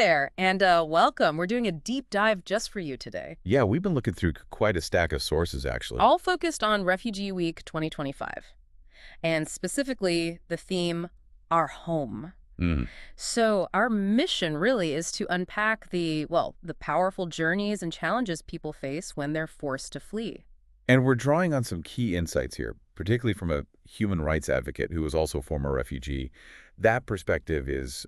there, and welcome. We're doing a deep dive just for you today, Yeah, we've been looking through quite a stack of sources, actually. all focused on Refugee Week 2025, and specifically the theme, Our Home. Mm. So our mission really is to unpack the powerful journeys and challenges people face when they're forced to flee. And we're drawing on some key insights here, particularly from a human rights advocate who was also a former refugee. That perspective is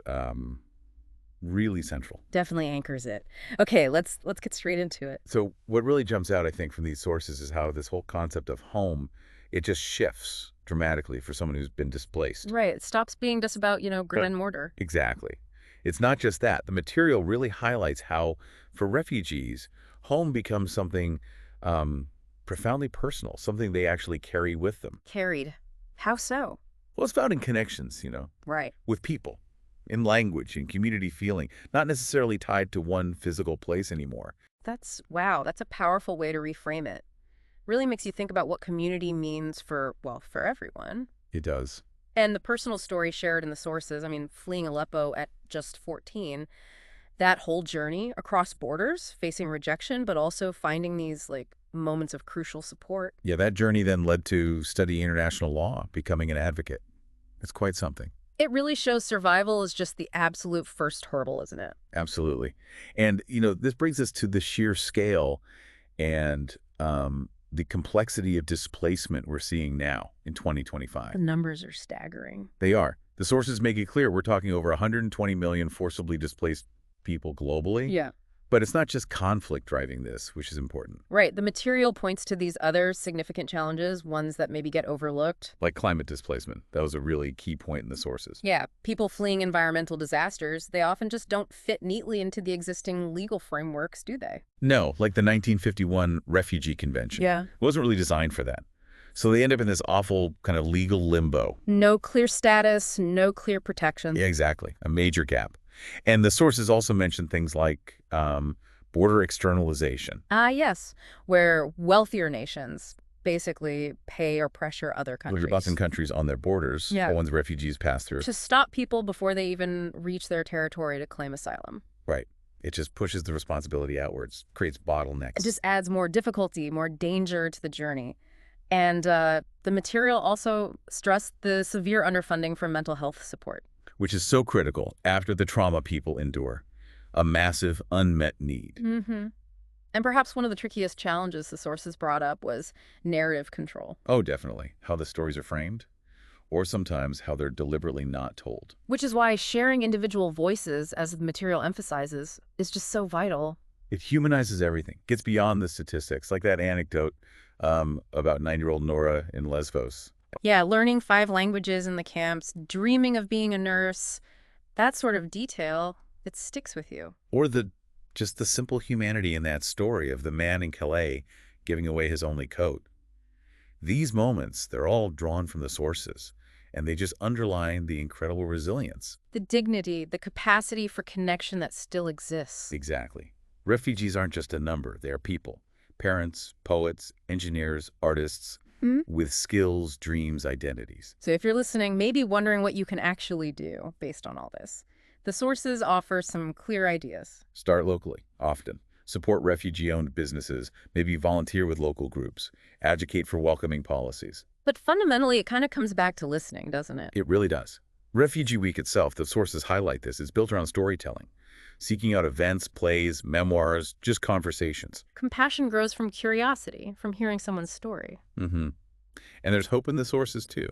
really central. Definitely anchors it. Okay, let's get straight into it. So what really jumps out, I think, from these sources is how this whole concept of home, it just shifts dramatically for someone who's been displaced. Right, it stops being just about, grit and mortar. Exactly. It's not just that. The material really highlights how, for refugees, home becomes something profoundly personal, something they actually carry with them. Carried. How so? Well, it's found in connections, Right. with people, in language, in community feeling, not necessarily tied to one physical place anymore. Wow, that's a powerful way to reframe it. Really makes you think about what community means for everyone. It does. And the personal story shared in the sources, fleeing Aleppo at just 14, that whole journey across borders, facing rejection, but also finding these moments of crucial support. Yeah, that journey then led to studying international law, becoming an advocate. It's quite something. It really shows survival is just the absolute first hurdle, isn't it? Absolutely. And, this brings us to the sheer scale and the complexity of displacement we're seeing now in 2025. The numbers are staggering. They are. The sources make it clear we're talking over 120 million forcibly displaced people globally. Yeah. But it's not just conflict driving this, which is important. Right. The material points to these other significant challenges, ones that maybe get overlooked. Like climate displacement. That was a really key point in the sources. Yeah, people fleeing environmental disasters, they often just don't fit neatly into the existing legal frameworks, do they? No, like the 1951 Refugee Convention. Yeah. It wasn't really designed for that. So they end up in this awful kind of legal limbo. No clear status, no clear protection. Yeah, exactly. A major gap. And the sources also mention things like border externalization. Yes, where wealthier nations basically pay or pressure other countries. There's lots of countries on their borders, Yeah. the ones refugees pass through. To stop people before they even reach their territory to claim asylum. Right. It just pushes the responsibility outwards, creates bottlenecks. It just adds more difficulty, more danger to the journey. And the material also stressed the severe underfunding for mental health support. Which is so critical after the trauma people endure. A massive unmet need. Mm-hmm. And perhaps one of the trickiest challenges the sources brought up was narrative control. Oh, definitely. How the stories are framed, or sometimes how they're deliberately not told. Which is why sharing individual voices, as the material emphasizes, is just so vital. It humanizes everything, gets beyond the statistics, like that anecdote about 9-year-old Nora in Lesbos. Yeah, learning 5 languages in the camps, dreaming of being a nurse, that sort of detail, it sticks with you. Or just the simple humanity in that story of the man in Calais giving away his only coat. These moments, they're all drawn from the sources, and they just underline the incredible resilience. The dignity, the capacity for connection that still exists. Exactly. Refugees aren't just a number, they are people. Parents, poets, engineers, artists, with skills, dreams, identities. So if you're listening, maybe wondering what you can actually do based on all this, the sources offer some clear ideas. Start locally, often. Support refugee-owned businesses, maybe volunteer with local groups, advocate for welcoming policies. But fundamentally, it kind of comes back to listening, doesn't it? It really does. Refugee Week itself, the sources highlight this, is built around storytelling, seeking out events, plays, memoirs, just conversations. Compassion grows from curiosity, from hearing someone's story. Mm-hmm. And there's hope in the sources, too,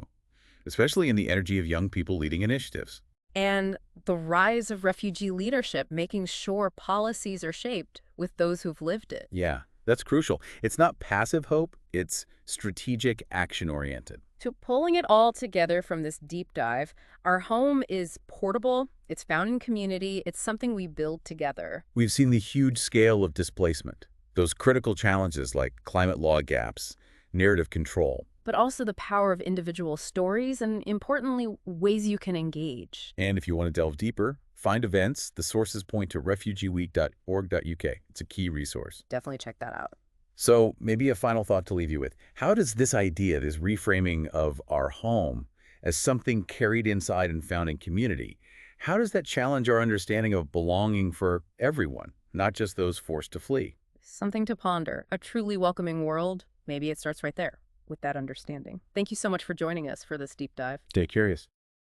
especially in the energy of young people leading initiatives. And the rise of refugee leadership, making sure policies are shaped with those who've lived it. Yeah, that's crucial. It's not passive hope, it's strategic, action-oriented. So pulling it all together from this deep dive, our home is portable, it's found in community, it's something we build together. We've seen the huge scale of displacement, those critical challenges like climate law gaps, narrative control. But also the power of individual stories and, importantly, ways you can engage. And if you want to delve deeper, find events. The sources point to refugeeweek.org.uk. It's a key resource. Definitely check that out. So maybe a final thought to leave you with. How does this idea, this reframing of our home as something carried inside and found in community, How does that challenge our understanding of belonging for everyone, not just those forced to flee? Something to ponder. A truly welcoming world, maybe it starts right there with that understanding. Thank you so much for joining us for this deep dive. Stay curious.